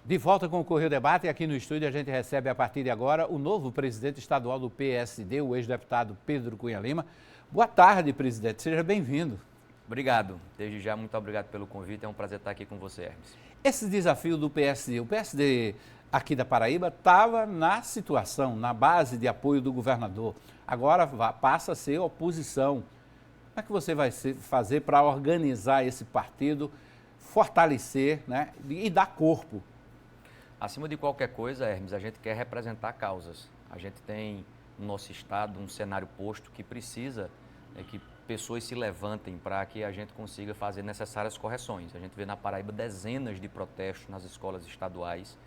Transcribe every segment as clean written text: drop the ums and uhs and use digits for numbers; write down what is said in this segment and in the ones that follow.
De volta com o Correio Debate, aqui no estúdio a gente recebe a partir de agora o novo presidente estadual do PSD, o ex-deputado Pedro Cunha Lima. Boa tarde, presidente, seja bem-vindo. Obrigado, desde já muito obrigado pelo convite, é um prazer estar aqui com você, Hermes. Esse desafio do PSD, o PSD aqui da Paraíba estava na situação, na base de apoio do governador, agora passa a ser oposição. Como é que você vai fazer para organizar esse partido, fortalecer, né, e dar corpo? Acima de qualquer coisa, Hermes, a gente quer representar causas. A gente tem no nosso estado um cenário posto que precisa que pessoas se levantem para que a gente consiga fazer necessárias correções. A gente vê na Paraíba dezenas de protestos nas escolas estaduais,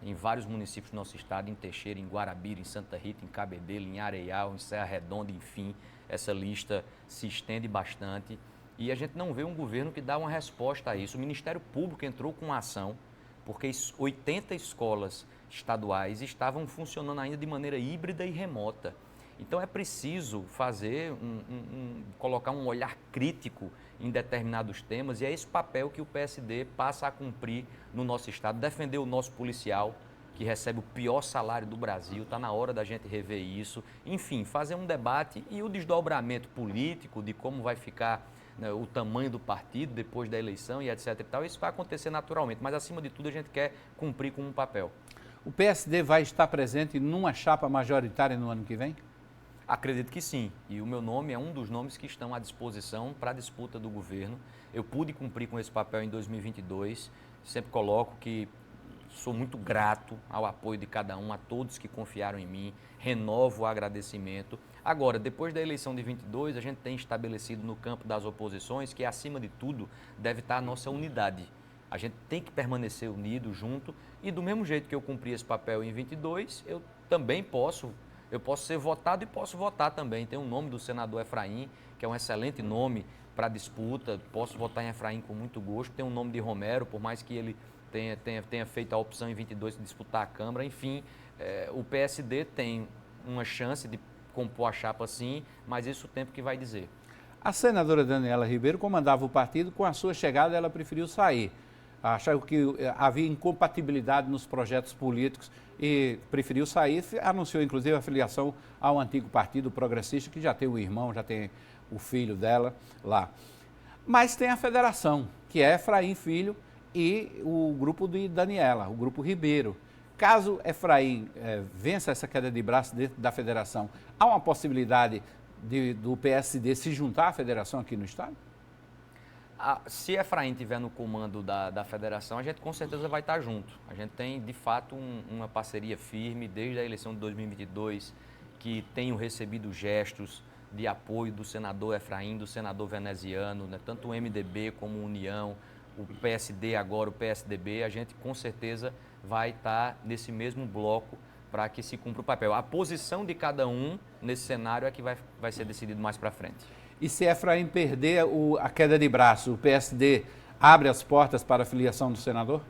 em vários municípios do nosso estado, em Teixeira, em Guarabira, em Santa Rita, em Cabedelo, em Areial, em Serra Redonda, enfim, essa lista se estende bastante e a gente não vê um governo que dá uma resposta a isso. O Ministério Público entrou com uma ação porque 80 escolas estaduais estavam funcionando ainda de maneira híbrida e remota. Então é preciso colocar um olhar crítico em determinados temas e é esse papel que o PSD passa a cumprir no nosso estado, defender o nosso policial, que recebe o pior salário do Brasil, está na hora da gente rever isso, enfim, fazer um debate e o desdobramento político de como vai ficar, né, o tamanho do partido depois da eleição e etc e tal, isso vai acontecer naturalmente, mas acima de tudo a gente quer cumprir com um papel. O PSD vai estar presente numa chapa majoritária no ano que vem? Acredito que sim, e o meu nome é um dos nomes que estão à disposição para a disputa do governo. Eu pude cumprir com esse papel em 2022, sempre coloco que sou muito grato ao apoio de cada um, a todos que confiaram em mim, renovo o agradecimento. Agora, depois da eleição de 22, a gente tem estabelecido no campo das oposições que, acima de tudo, deve estar a nossa unidade. A gente tem que permanecer unido, junto, e do mesmo jeito que eu cumpri esse papel em 22, eu também posso ser votado e posso votar também. Tem o nome do senador Efraim, que é um excelente nome para a disputa, posso votar em Efraim com muito gosto. Tem o nome de Romero, por mais que ele tenha feito a opção em 22 de disputar a Câmara. Enfim, o PSD tem uma chance de compor a chapa sim, mas isso o tempo que vai dizer. A senadora Daniela Ribeiro comandava o partido, com a sua chegada ela preferiu sair. Achava que havia incompatibilidade nos projetos políticos e preferiu sair, anunciou inclusive a filiação ao antigo Partido Progressista, que já tem o irmão, já tem o filho dela lá. Mas tem a federação, que é Efraim Filho e o grupo de Daniela, o grupo Ribeiro. Caso Efraim vença essa queda de braço dentro da federação, há uma possibilidade do PSD se juntar à federação aqui no estado? Se Efraim estiver no comando da federação, a gente com certeza vai estar junto. A gente tem, de fato, uma parceria firme desde a eleição de 2022, que tenho recebido gestos de apoio do senador Efraim, do senador veneziano, né? Tanto o MDB como a União, o PSD agora, o PSDB, a gente com certeza vai estar nesse mesmo bloco para que se cumpra o papel. A posição de cada um nesse cenário é que vai ser decidido mais para frente. E se Efraim perder a queda de braço, o PSD abre as portas para a filiação do senador?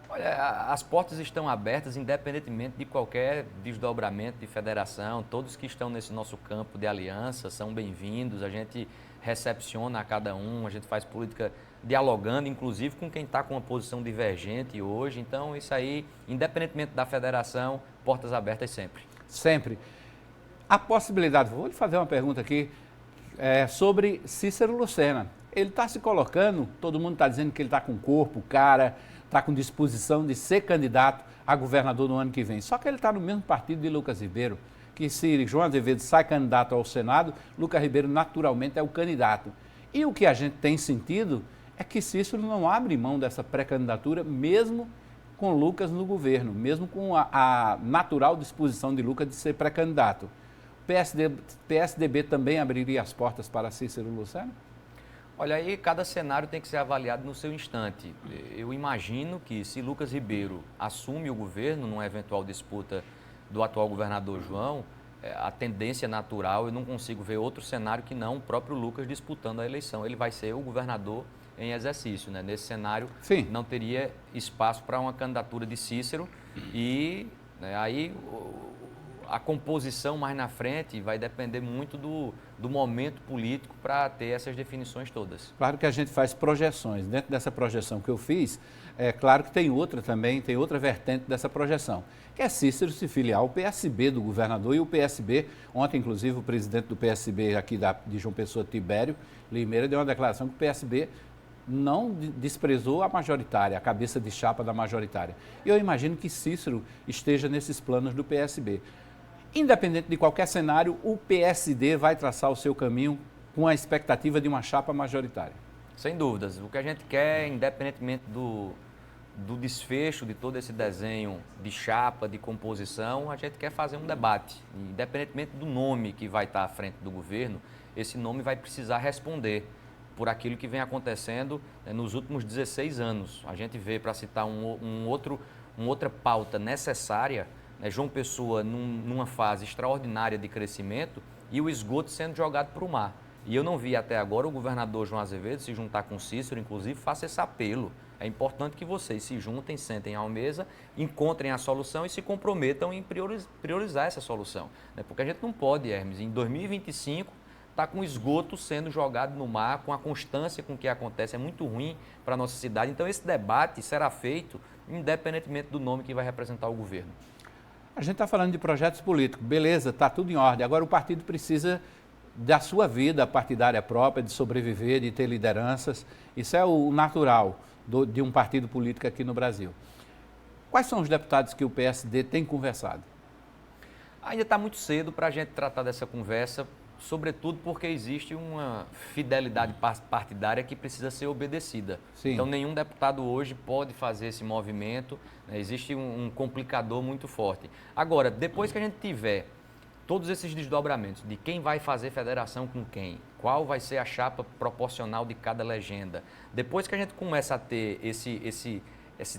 Olha, as portas estão abertas independentemente de qualquer desdobramento de federação. Todos que estão nesse nosso campo de aliança são bem-vindos. A gente recepciona a cada um, a gente faz política dialogando, inclusive com quem está com uma posição divergente hoje. Então, isso aí, independentemente da federação, portas abertas sempre. Sempre. A possibilidade, vou lhe fazer uma pergunta aqui, sobre Cícero Lucena. Ele está se colocando, todo mundo está dizendo que ele está com corpo, cara, está com disposição de ser candidato a governador no ano que vem. Só que ele está no mesmo partido de Lucas Ribeiro, que se João Azevedo sai candidato ao Senado, Lucas Ribeiro naturalmente é o candidato. E o que a gente tem sentido é que Cícero não abre mão dessa pré-candidatura, mesmo com Lucas no governo, mesmo com a natural disposição de Lucas de ser pré-candidato. PSDB também abriria as portas para Cícero Lucena? Olha, aí cada cenário tem que ser avaliado no seu instante. Eu imagino que se Lucas Ribeiro assume o governo numa eventual disputa do atual governador João, a tendência natural, eu não consigo ver outro cenário que não o próprio Lucas disputando a eleição. Ele vai ser o governador em exercício, né? Nesse cenário, sim, não teria espaço para uma candidatura de Cícero e, né, aí a composição mais na frente vai depender muito do momento político para ter essas definições todas. Claro que a gente faz projeções. Dentro dessa projeção que eu fiz, é claro que tem outra também, tem outra vertente dessa projeção, que é Cícero se filiar ao PSB do governador e o PSB, ontem inclusive o presidente do PSB aqui de João Pessoa, Tibério Limeira, deu uma declaração que o PSB não desprezou a majoritária, a cabeça de chapa da majoritária. E eu imagino que Cícero esteja nesses planos do PSB. Independente de qualquer cenário, o PSD vai traçar o seu caminho com a expectativa de uma chapa majoritária. Sem dúvidas. O que a gente quer, independentemente do desfecho de todo esse desenho de chapa, de composição, a gente quer fazer um debate. Independentemente do nome que vai estar à frente do governo, esse nome vai precisar responder por aquilo que vem acontecendo nos últimos 16 anos. A gente vê, para citar uma outra pauta necessária, João Pessoa numa fase extraordinária de crescimento e o esgoto sendo jogado para o mar. E eu não vi até agora o governador João Azevedo se juntar com Cícero, inclusive faça esse apelo. É importante que vocês se juntem, sentem à mesa, encontrem a solução e se comprometam em priorizar essa solução. Porque a gente não pode, Hermes, em 2025, está com o esgoto sendo jogado no mar, com a constância com que acontece, é muito ruim para a nossa cidade. Então, esse debate será feito independentemente do nome que vai representar o governo. A gente está falando de projetos políticos, beleza, está tudo em ordem. Agora o partido precisa da sua vida partidária própria, de sobreviver, de ter lideranças. Isso é o natural de um partido político aqui no Brasil. Quais são os deputados que o PSD tem conversado? Ainda está muito cedo para a gente tratar dessa conversa, sobretudo porque existe uma fidelidade partidária que precisa ser obedecida. Sim. Então, nenhum deputado hoje pode fazer esse movimento, existe um complicador muito forte. Agora, depois que a gente tiver todos esses desdobramentos de quem vai fazer federação com quem, qual vai ser a chapa proporcional de cada legenda, depois que a gente começa a ter esse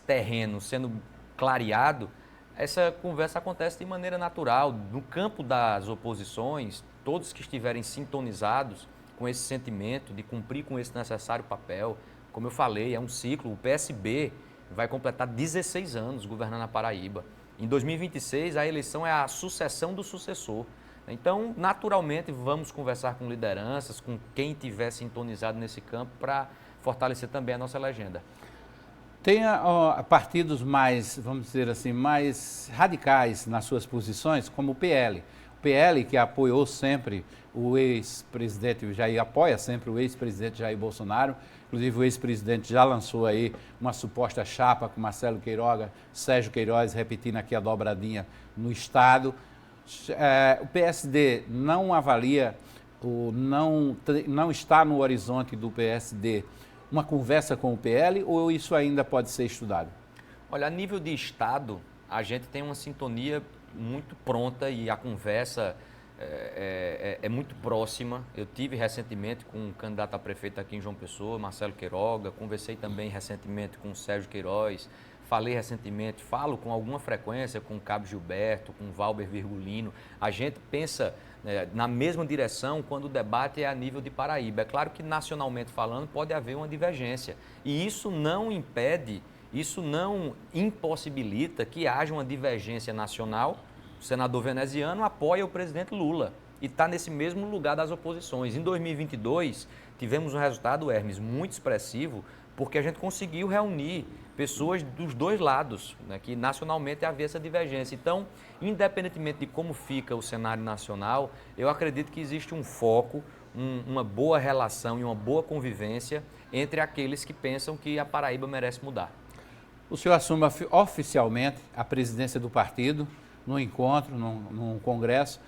terreno sendo clareado, essa conversa acontece de maneira natural. No campo das oposições, todos que estiverem sintonizados com esse sentimento de cumprir com esse necessário papel, como eu falei, é um ciclo. O PSB vai completar 16 anos governando a Paraíba. Em 2026, a eleição é a sucessão do sucessor. Então, naturalmente, vamos conversar com lideranças, com quem estiver sintonizado nesse campo para fortalecer também a nossa legenda. Tem partidos mais, vamos dizer assim, mais radicais nas suas posições, como o PL. O PL, que apoiou sempre o ex-presidente Jair, apoia sempre o ex-presidente Jair Bolsonaro. Inclusive, o ex-presidente já lançou aí uma suposta chapa com Marcelo Queiroga, Sérgio Queiroz, repetindo aqui a dobradinha no Estado. O PSD não avalia, não está no horizonte do PSD uma conversa com o PL ou isso ainda pode ser estudado? Olha, a nível de Estado, a gente tem uma sintonia muito pronta e a conversa é muito próxima. Eu tive recentemente com um candidato a prefeito aqui em João Pessoa, Marcelo Queiroga, conversei também recentemente com o Sérgio Queiroz, falo com alguma frequência com o Cabo Gilberto, com o Valber Virgulino. A gente pensa na mesma direção quando o debate é a nível de Paraíba. É claro que nacionalmente falando pode haver uma divergência e isso não impede, isso não impossibilita que haja uma divergência nacional. O senador veneziano apoia o presidente Lula e está nesse mesmo lugar das oposições. Em 2022, tivemos um resultado, Hermes, muito expressivo, porque a gente conseguiu reunir pessoas dos dois lados, que nacionalmente havia essa divergência. Então, independentemente de como fica o cenário nacional, eu acredito que existe um foco, uma boa relação e uma boa convivência entre aqueles que pensam que a Paraíba merece mudar. O senhor assume oficialmente a presidência do partido, num encontro, num congresso,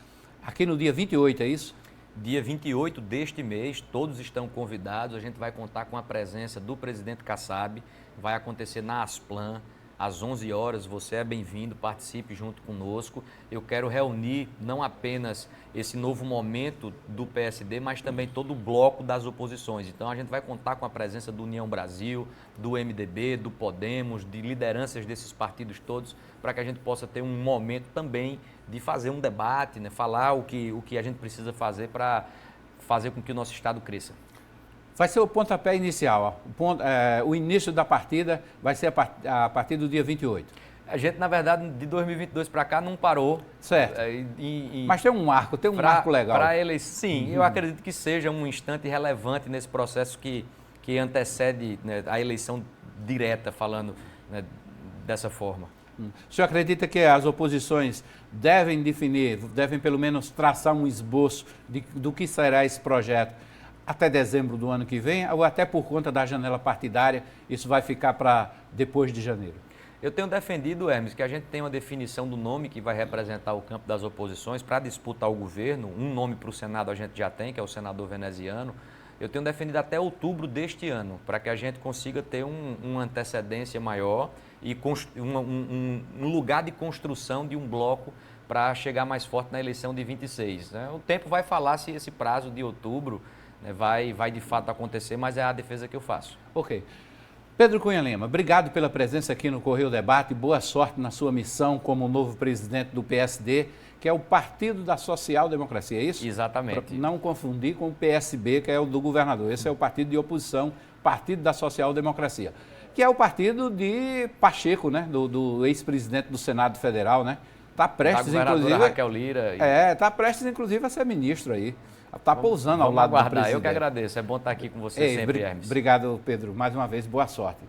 aqui no dia 28, é isso? Dia 28 deste mês, todos estão convidados, a gente vai contar com a presença do presidente Kassab, vai acontecer na Asplan, às 11 horas, você é bem-vindo, participe junto conosco. Eu quero reunir não apenas esse novo momento do PSD, mas também todo o bloco das oposições. Então a gente vai contar com a presença do União Brasil, do MDB, do Podemos, de lideranças desses partidos todos, para que a gente possa ter um momento também de fazer um debate, falar o que a gente precisa fazer para fazer com que o nosso Estado cresça. Vai ser o pontapé inicial, o início da partida vai ser a partir do dia 28. A gente, na verdade, de 2022 para cá não parou. Certo. Mas tem um marco legal. Para eles, sim, eu acredito que seja um instante relevante nesse processo que antecede, né, a eleição direta, falando, né, dessa forma. O senhor acredita que as oposições devem devem pelo menos traçar um esboço do que será esse projeto até dezembro do ano que vem, ou até por conta da janela partidária, isso vai ficar para depois de janeiro? Eu tenho defendido, Hermes, que a gente tem uma definição do nome que vai representar o campo das oposições para disputar o governo. Um nome para o Senado a gente já tem, que é o senador veneziano. Eu tenho defendido até outubro deste ano, para que a gente consiga ter uma antecedência maior e um lugar de construção de um bloco para chegar mais forte na eleição de 26. Né? O tempo vai falar se esse prazo de outubro, né, vai de fato acontecer, mas é a defesa que eu faço. Ok. Pedro Cunha Lima, obrigado pela presença aqui no Correio Debate, boa sorte na sua missão como novo presidente do PSD, que é o Partido da Social Democracia, é isso? Exatamente. Pra não confundir com o PSB, que é o do governador. Esse é o partido de oposição, Partido da Social Democracia, que é o partido de Pacheco, né? Do ex-presidente do Senado Federal, né? Está prestes, inclusive. Raquel Lira. Está prestes, inclusive, a ser ministro aí. Está pousando ao lado do presidente. Eu que agradeço, é bom estar aqui com você sempre, Hermes. Obrigado, Pedro. Mais uma vez, boa sorte.